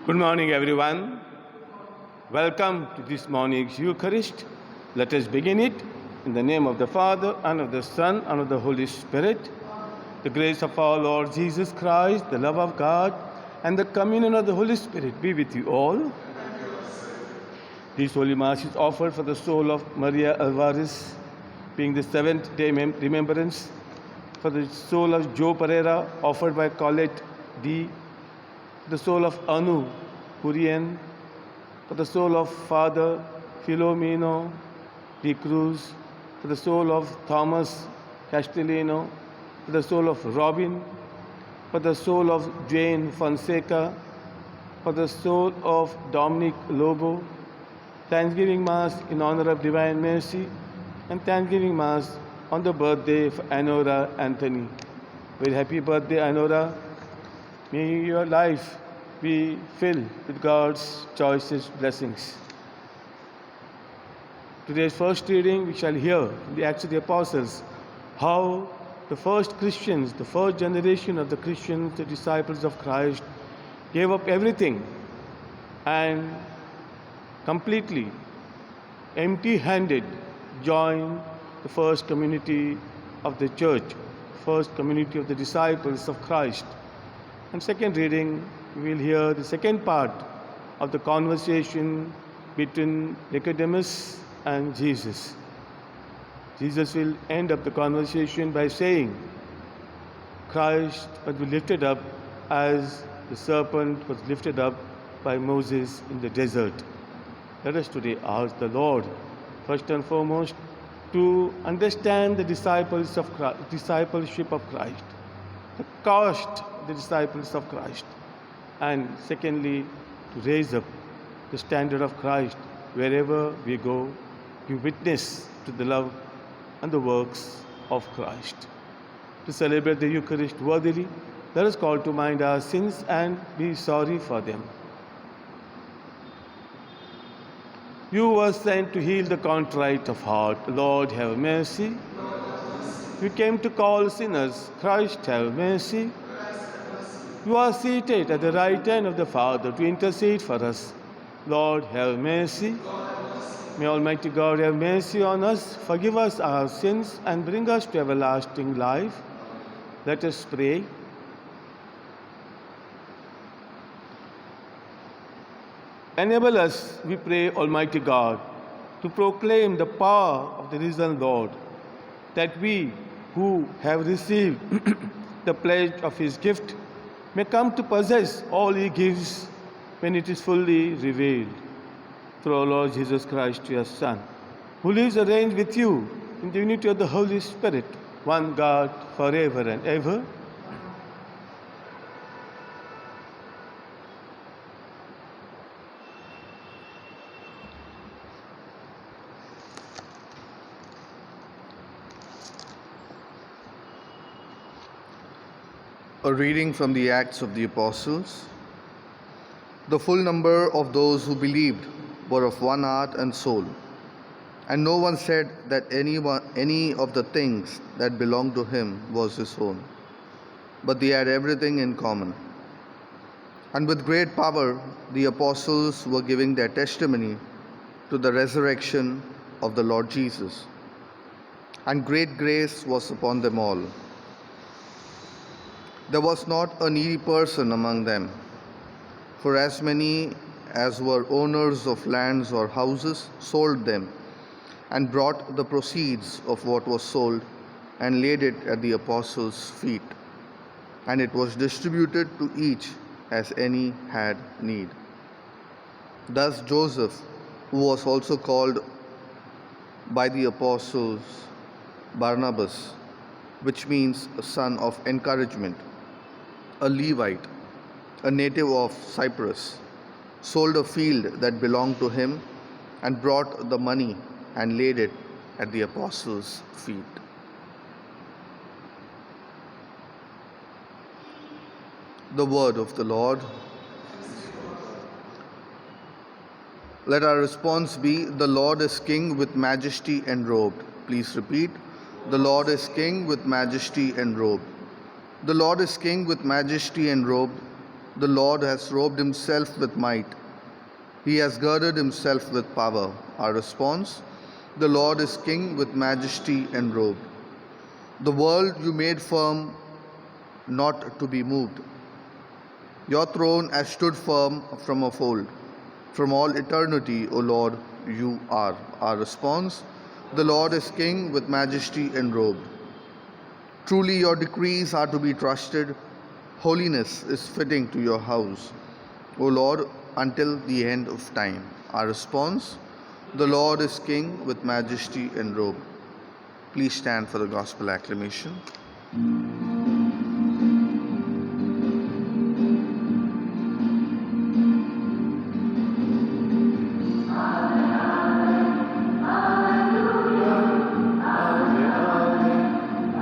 Good morning, everyone. Welcome to this morning's Eucharist. Let us begin it in the name of the Father, and of the Son, and of the Holy Spirit. The grace of our Lord Jesus Christ, the love of God, and the communion of the Holy Spirit be with you all. This Holy Mass is offered for the soul of Maria Alvarez, being the seventh-day remembrance, for the soul of Joe Pereira, offered by Colette D., the soul of Anu Purian, for the soul of Father Filomeno de Cruz, for the soul of Thomas Castellano, for the soul of Robin, for the soul of Jane Fonseca, for the soul of Dominic Lobo. Thanksgiving Mass in honor of Divine Mercy, and Thanksgiving Mass on the birthday of Anora Anthony. Very happy birthday, Anora. May your life be filled with God's choicest blessings. Today's first reading, we shall hear from the Acts of the Apostles how the first Christians, the first generation of the Christians, the disciples of Christ, gave up everything and completely empty-handed joined the first community of the church, first community of the disciples of Christ. And second reading, we will hear the second part of the conversation between Nicodemus and Jesus. Jesus will end up the conversation by saying, Christ must be lifted up as the serpent was lifted up by Moses in the desert. Let us today ask the Lord, first and foremost, to understand the discipleship of Christ, the cost of the disciples of Christ, and secondly, to raise up the standard of Christ wherever we go, to witness to the love and the works of Christ. To celebrate the Eucharist worthily, let us call to mind our sins and be sorry for them. You were sent to heal the contrite of heart. Lord, have mercy. You came to call sinners. Christ, have mercy. You are seated at the right hand of the Father to intercede for us. Lord, have mercy. May Almighty God have mercy on us, forgive us our sins, and bring us to everlasting life. Let us pray. Enable us, we pray, Almighty God, to proclaim the power of the risen Lord, that we who have received the pledge of His gift may come to possess all He gives when it is fully revealed. Through our Lord Jesus Christ, your Son, who lives and reigns with you in the unity of the Holy Spirit, one God, forever and ever. A reading from the Acts of the Apostles. The full number of those who believed were of one heart and soul, and no one said that any of the things that belonged to him was his own, but they had everything in common. And with great power the apostles were giving their testimony to the resurrection of the Lord Jesus, and great grace was upon them all. There was not a needy person among them, for as many as were owners of lands or houses sold them, and brought the proceeds of what was sold and laid it at the apostles' feet, and it was distributed to each as any had need. Thus Joseph, who was also called by the apostles Barnabas, which means a son of encouragement, a Levite, a native of Cyprus, sold a field that belonged to him and brought the money and laid it at the apostles' feet. The word of the Lord. Let our response be, the Lord is King with majesty enrobed. Please repeat, the Lord is King with majesty enrobed. The Lord is King with majesty enrobed. The Lord has robed himself with might. He has girded himself with power. Our response: the Lord is King with majesty enrobed. The world you made firm, not to be moved. Your throne has stood firm from of old. From all eternity, O Lord, you are. Our response: the Lord is King with majesty enrobed. Truly your decrees are to be trusted. Holiness is fitting to your house, O Lord, until the end of time. Our response: the Lord is King with majesty enrobed. Please stand for the gospel acclamation.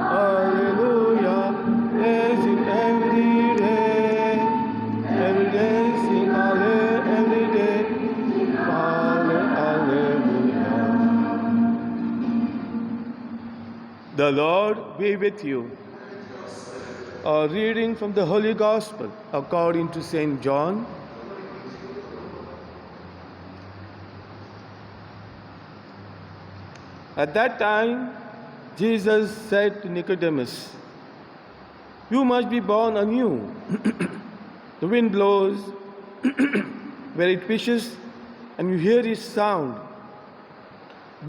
Hallelujah, praising every day, every day, sing hallelujah, every day, hallelujah. The Lord be with you. A reading from the Holy Gospel according to St. John. At that time, Jesus said to Nicodemus, "You must be born anew. The wind blows where it wishes, and you hear its sound,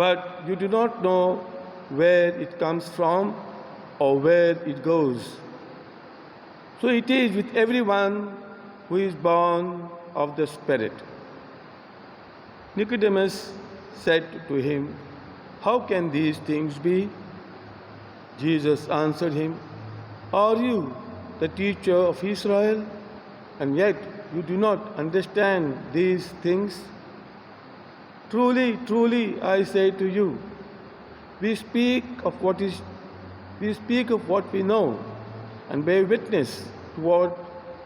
but you do not know where it comes from or where it goes. So it is with everyone who is born of the Spirit." Nicodemus said to him, "How can these things be?" Jesus answered him, "Are you the teacher of Israel, and yet you do not understand these things? Truly, truly, I say to you, we speak of what we know, and bear witness to what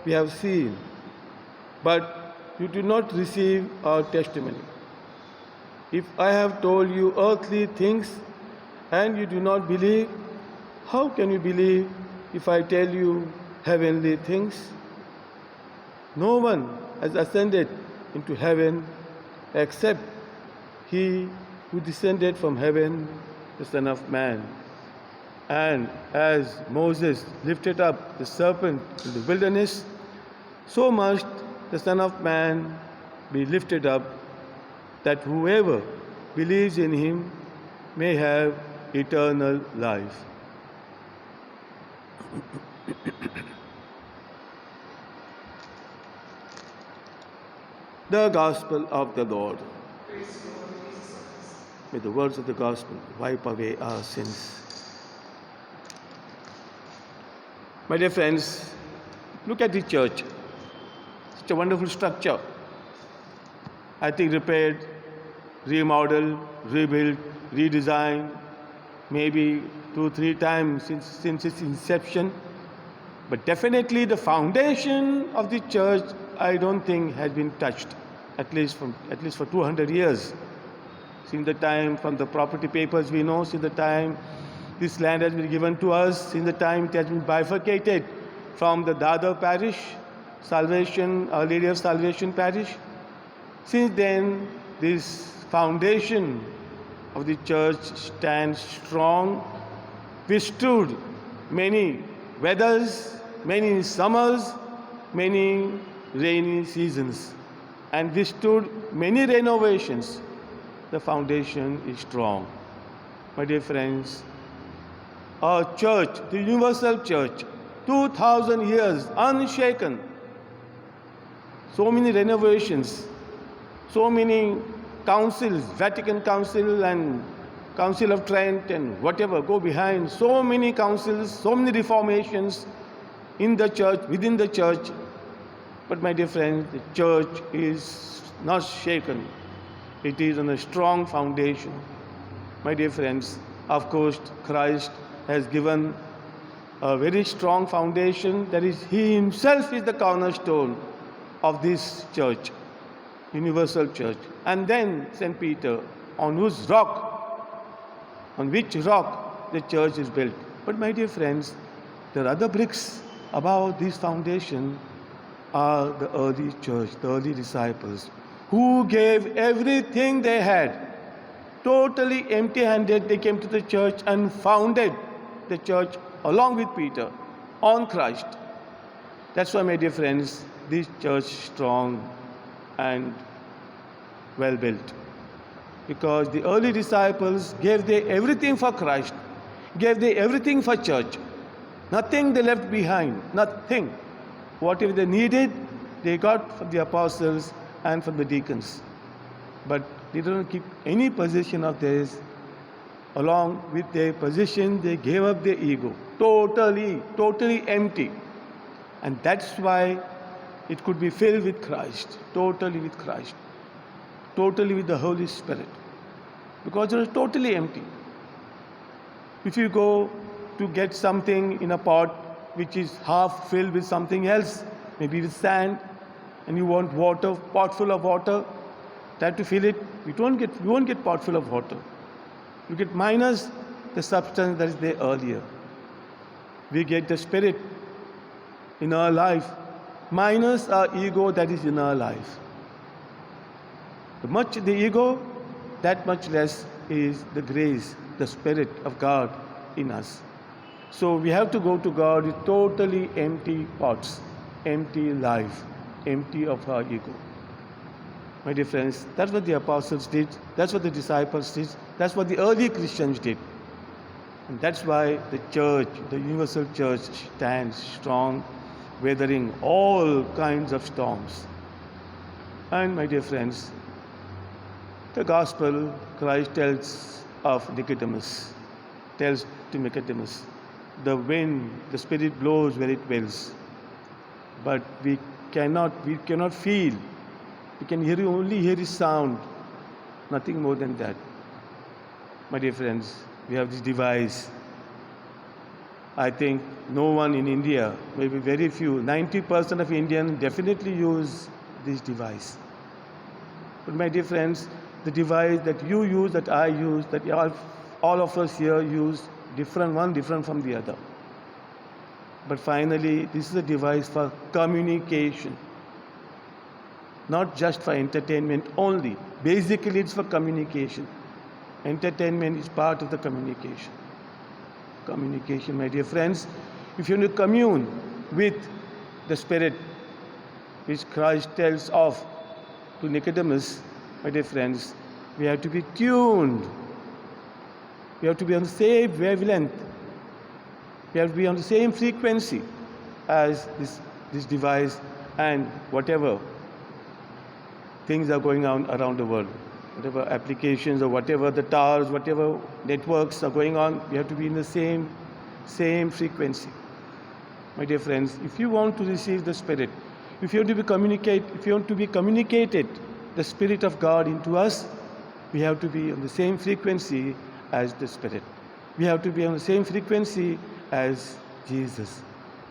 we have seen, but you do not receive our testimony. If I have told you earthly things and you do not believe, how can you believe if I tell you heavenly things? No one has ascended into heaven except he who descended from heaven, the Son of Man. And as Moses lifted up the serpent in the wilderness, so must the Son of Man be lifted up, that whoever believes in him may have eternal life." The Gospel of the Lord. May the words of the Gospel wipe away our sins. My dear friends, look at the church. Such a wonderful structure. I think repaired, remodeled, rebuilt, redesigned, maybe 2-3 times since its inception. But definitely the foundation of the church, I don't think has been touched, at least for 200 years. Since the time, from the property papers we know, since the time this land has been given to us, since the time it has been bifurcated from the Dadar parish, Our Lady of Salvation parish. Since then, this foundation of the church stands strong, withstood many weathers, many summers, many rainy seasons, and withstood many renovations. The foundation is strong. My dear friends, our church, the universal church, 2000 years unshaken, so many renovations, so many councils, Vatican Council and Council of Trent and whatever go behind, so many councils, so many reformations in the church, within the church. But my dear friends, the church is not shaken. It is on a strong foundation. My dear friends, of course, Christ has given a very strong foundation. That is, He Himself is the cornerstone of this church, universal church. And then St. Peter, on which rock the church is built. But my dear friends, there are other bricks above this foundation. are the early church, the early disciples, who gave everything they had. Totally empty handed, they came to the church and founded the church along with Peter on Christ. That's why, my dear friends, this church is strong and well built. Because the early disciples gave their everything for Christ, gave their everything for church. Nothing they left behind, nothing. Whatever they needed, they got from the apostles and from the deacons. But they didn't keep any possession of theirs. Along with their possession, they gave up their ego. Totally empty. And that's why it could be filled with Christ, totally with Christ, totally with the Holy Spirit. Because it was totally empty. If you go to get something in a pot which is half filled with something else, maybe with sand, and you want water, pot full of water, try to fill it, you won't get pot full of water. You get minus the substance that is there earlier. We get the spirit in our life, minus our ego that is in our life. The much the ego, that much less is the grace, the Spirit of God in us. So we have to go to God with totally empty pots, empty life, empty of our ego. My dear friends, that's what the apostles did, that's what the disciples did, that's what the early Christians did. And that's why the church, the universal church, stands strong, weathering all kinds of storms. And my dear friends, the gospel, Christ tells of Nicodemus, tells to Nicodemus, the wind, the Spirit blows where it wills, but we cannot feel. We can only hear His sound, nothing more than that. My dear friends, we have this device. I think no one in India, maybe very few, 90% of Indians definitely use this device. But my dear friends, the device that you use, that I use, that all of us here use, one different from the other. But finally, this is a device for communication, not just for entertainment only. Basically, it's for communication. Entertainment is part of the communication. Communication, my dear friends, if you want to commune with the Spirit, which Christ tells of to Nicodemus, my dear friends, we have to be tuned. We have to be on the same wavelength. We have to be on the same frequency as this device and whatever things are going on around the world. Whatever applications or whatever the towers, whatever networks are going on, we have to be in the same frequency. My dear friends, if you want to receive the Spirit, if you want to be communicated, the Spirit of God into us, we have to be on the same frequency as the Spirit. We have to be on the same frequency as Jesus.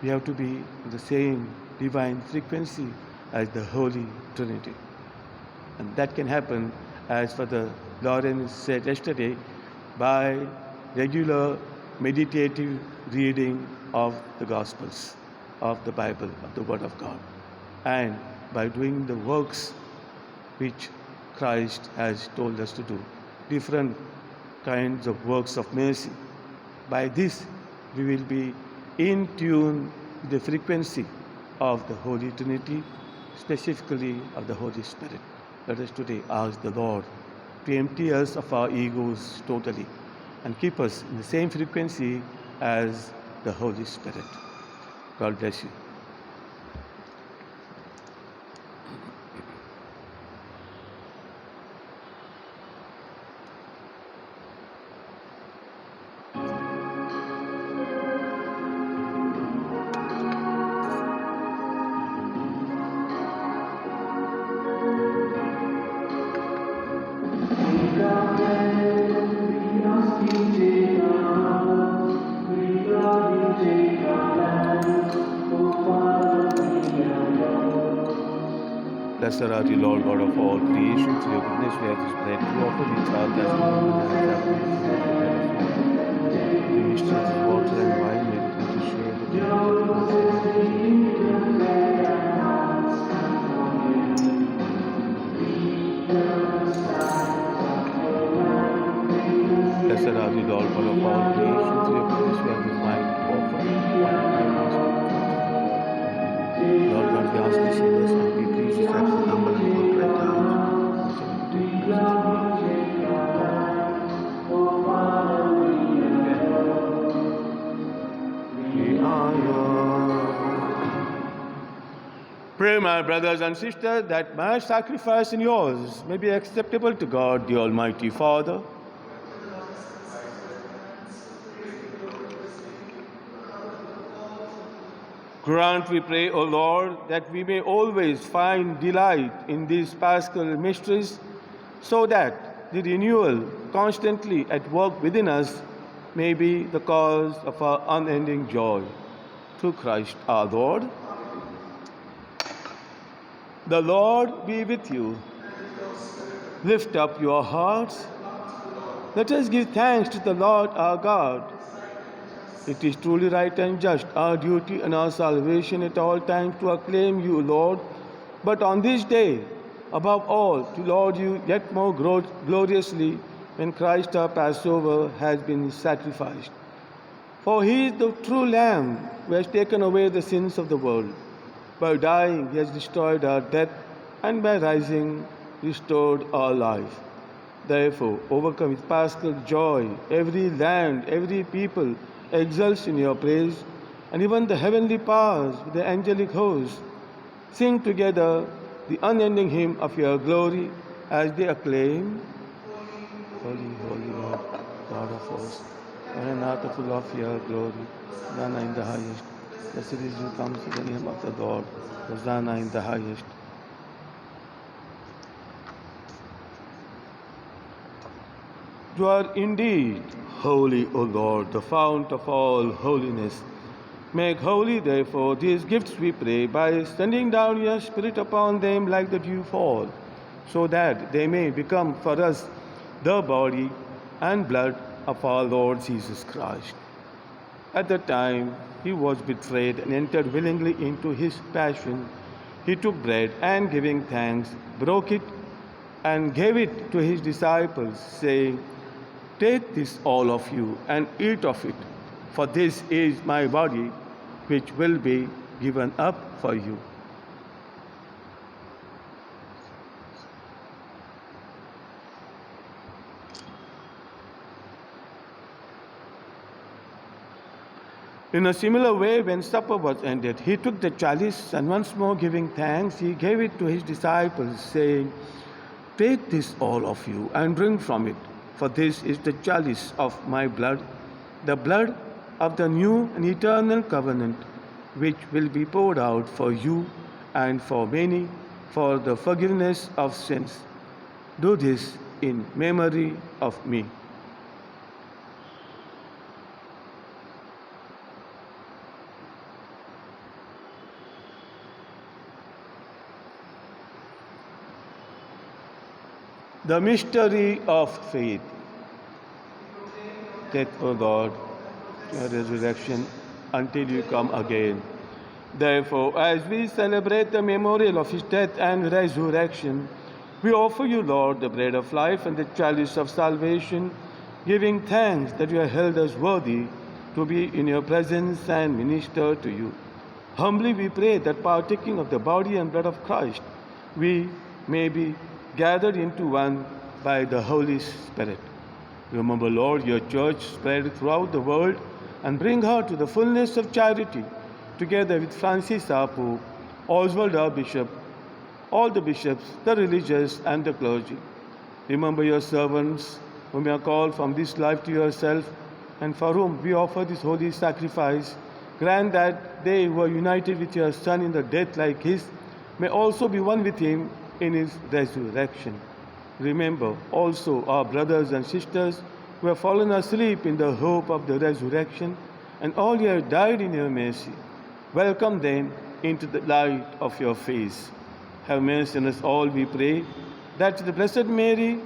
We have to be on the same divine frequency as the Holy Trinity. And that can happen, as Father Lawrence said yesterday, by regular meditative reading of the Gospels, of the Bible, of the Word of God, and by doing the works which Christ has told us to do, different kinds of works of mercy. By this, we will be in tune with the frequency of the Holy Trinity, specifically of the Holy Spirit. Let us today ask the Lord to empty us of our egos totally and keep us in the same frequency as the Holy Spirit. God bless you. Blessed are you, Lord God of all creation. Through your goodness we have this bread to offer each other as the mystery of this water and wine may be to share the for of all creation, through your goodness we have this right to offer. Lord God, we ask this in this, and be pleased to accept the humble and contrite heart. We shall take Pray, my brothers and sisters, that my sacrifice and yours may be acceptable to God, the Almighty Father. Grant, we pray, O Lord, that we may always find delight in these Paschal mysteries, so that the renewal constantly at work within us may be the cause of our unending joy. Through Christ our Lord. The Lord be with you. Lift up your hearts. Let us give thanks to the Lord our God. It is truly right and just, our duty and our salvation at all times to acclaim you, Lord, but on this day, above all, to laud you yet more gloriously when Christ our Passover has been sacrificed. For he is the true Lamb who has taken away the sins of the world. By dying, he has destroyed our death, and by rising, restored our life. Therefore, overcome with paschal joy, every land, every people exults in your praise, and even the heavenly powers with the angelic hosts sing together the unending hymn of your glory as they acclaim, Holy, holy Lord, God of hosts, Maranatha, full of your glory, Hosanna in the highest. Blessed is who comes in the name of the Lord, Hosanna in the highest. You are indeed holy, O Lord, the fount of all holiness. Make holy, therefore, these gifts, we pray, by sending down your Spirit upon them like the dew fall, so that they may become for us the body and blood of our Lord Jesus Christ. At the time he was betrayed and entered willingly into his passion, he took bread and, giving thanks, broke it and gave it to his disciples, saying, "Take this, all of you, and eat of it, for this is my body, which will be given up for you." In a similar way, when supper was ended, he took the chalice, and once more giving thanks, he gave it to his disciples, saying, "Take this, all of you, and drink from it, for this is the chalice of my blood, the blood of the new and eternal covenant, which will be poured out for you and for many for the forgiveness of sins. Do this in memory of me." The mystery of faith. Death, O Lord, your resurrection until you come again. Therefore, as we celebrate the memorial of his death and resurrection, we offer you, Lord, the bread of life and the chalice of salvation, giving thanks that you have held us worthy to be in your presence and minister to you. Humbly we pray that, partaking of the body and blood of Christ, we may be gathered into one by the Holy Spirit. Remember, Lord, your church spread throughout the world, and bring her to the fullness of charity, together with Francis our Pope, Oswald our Bishop, all the bishops, the religious, and the clergy. Remember your servants, whom you have called from this life to yourself, and for whom we offer this holy sacrifice. Grant that they who are united with your Son in the death like his may also be one with him in his resurrection. Remember also our brothers and sisters who have fallen asleep in the hope of the resurrection, and all who have died in your mercy. Welcome them into the light of your face. Have mercy on us all, we pray, that the Blessed Mary,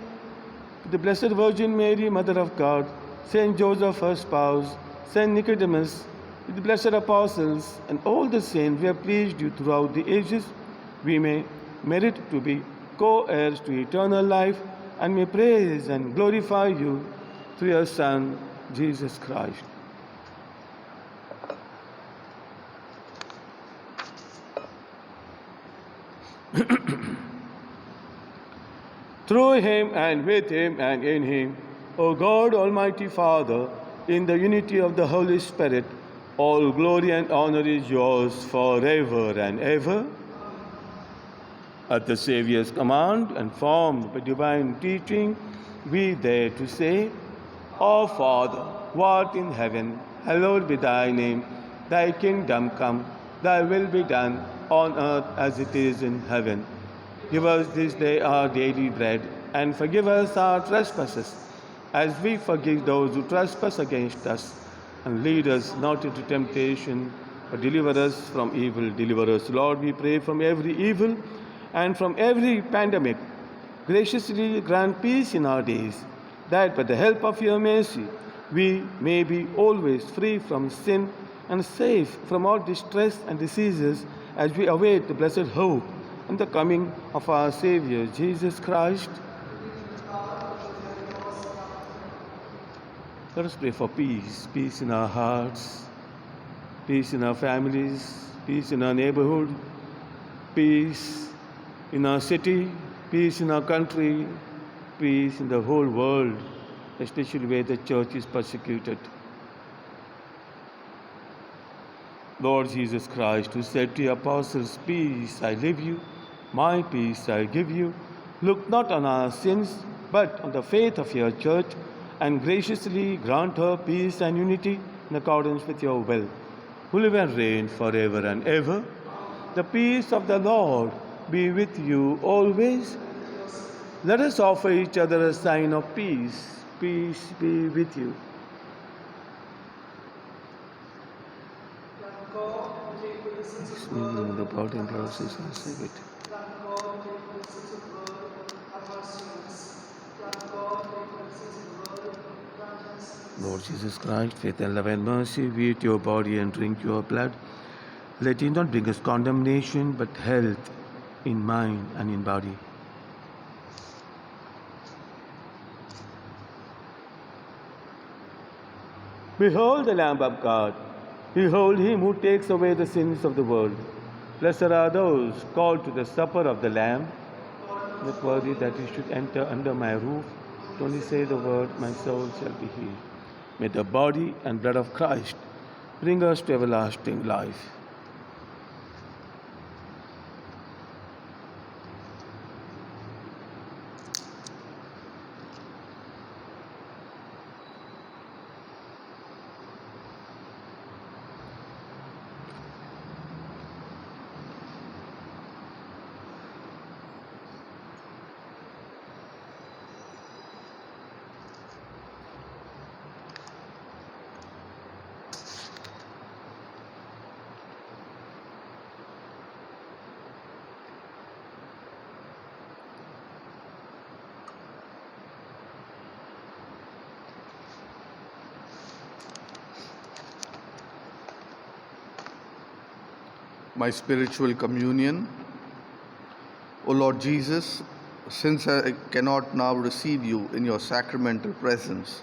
the Blessed Virgin Mary, Mother of God, Saint Joseph, her spouse, Saint Nicodemus, with the blessed apostles, and all the saints who have pleased you throughout the ages, we may merit to be co-heirs to eternal life, and may praise and glorify you through your Son, Jesus Christ. Through him and with him and in him, O God, Almighty Father, in the unity of the Holy Spirit, all glory and honor is yours forever and ever. At the Saviour's command and formed by divine teaching, we dare to say, Our Father, who art in heaven, hallowed be thy name. Thy kingdom come, thy will be done on earth as it is in heaven. Give us this day our daily bread, and forgive us our trespasses, as we forgive those who trespass against us. And lead us not into temptation, but deliver us from evil. Deliver us, Lord, we pray, from every evil and from every pandemic. Graciously grant peace in our days, that by the help of your mercy we may be always free from sin and safe from all distress and diseases, as we await the blessed hope and the coming of our Savior, Jesus Christ. Let us pray for peace, peace in our hearts, peace in our families, peace in our neighborhood, peace in our city, peace in our country, peace in the whole world, especially where the church is persecuted. Lord Jesus Christ, who said to your apostles, Peace I leave you, my peace I give you, look not on our sins, but on the faith of your church, and graciously grant her peace and unity in accordance with your will, who live and reign forever and ever. The peace of the Lord be with you always. Let us offer each other a sign of peace. Peace be with you. The body and blood of Jesus and save it. Lord Jesus Christ, faith and love and mercy, we eat your body and drink your blood. Let it not bring us condemnation, but health in mind and in body. Behold the Lamb of God. Behold him who takes away the sins of the world. Blessed are those called to the supper of the Lamb. Not worthy that you should enter under my roof. Only say the word, my soul shall be healed. May the body and blood of Christ bring us to everlasting life. My spiritual communion. O Lord Jesus, since I cannot now receive you in your sacramental presence,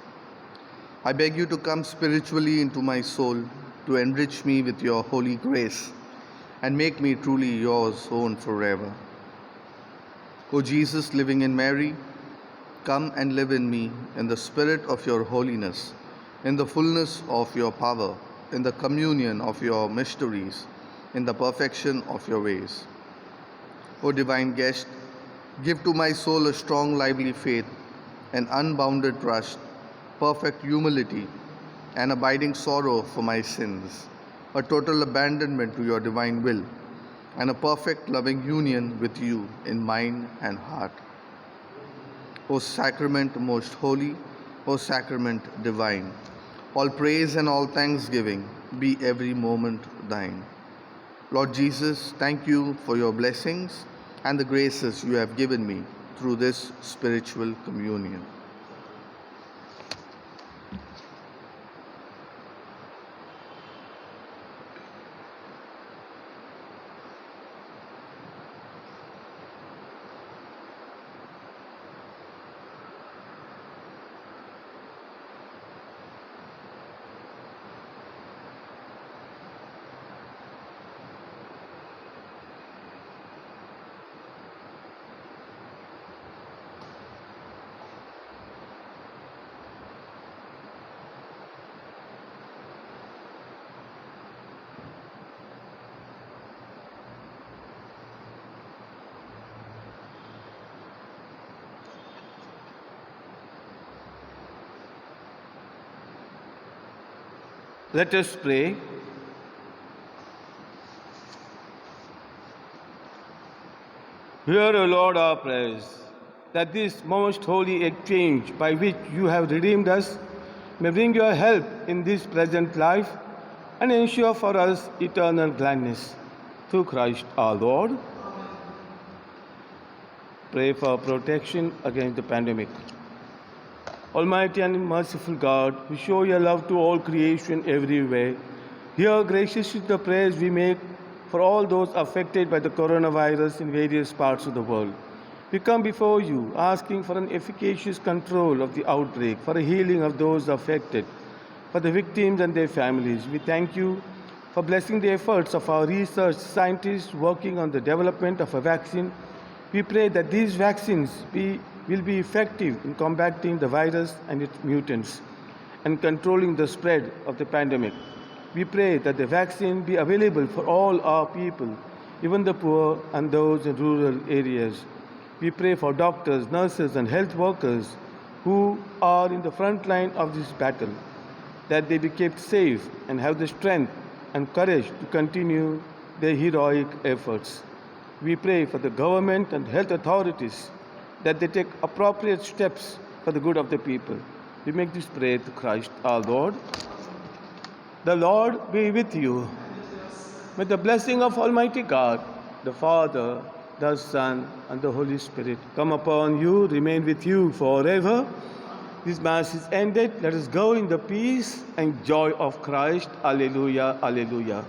I beg you to come spiritually into my soul to enrich me with your holy grace and make me truly yours own forever. O Jesus, living in Mary, come and live in me in the spirit of your holiness, in the fullness of your power, in the communion of your mysteries, in the perfection of your ways. O divine guest, give to my soul a strong, lively faith, an unbounded trust, perfect humility, an abiding sorrow for my sins, a total abandonment to your divine will, and a perfect loving union with you in mind and heart. O sacrament most holy, O sacrament divine, all praise and all thanksgiving be every moment thine. Lord Jesus, thank you for your blessings and the graces you have given me through this spiritual communion. Let us pray. Hear, O Lord, our prayers, that this most holy exchange by which you have redeemed us may bring your help in this present life and ensure for us eternal gladness. Through Christ our Lord. Pray for protection against the pandemic. Almighty and merciful God, who show your love to all creation everywhere, hear graciously the prayers we make for all those affected by the coronavirus in various parts of the world. We come before you asking for an efficacious control of the outbreak, for a healing of those affected, for the victims and their families. We thank you for blessing the efforts of our research scientists working on the development of a vaccine. We pray that these vaccines will be effective in combating the virus and its mutants and controlling the spread of the pandemic. We pray that the vaccine be available for all our people, even the poor and those in rural areas. We pray for doctors, nurses, and health workers who are in the front line of this battle, that they be kept safe and have the strength and courage to continue their heroic efforts. We pray for the government and health authorities that they take appropriate steps for the good of the people. We make this prayer to Christ our Lord. The Lord be with you. May the blessing of Almighty God, the Father, the Son, and the Holy Spirit come upon you, remain with you forever. This Mass is ended. Let us go in the peace and joy of Christ. Alleluia, alleluia.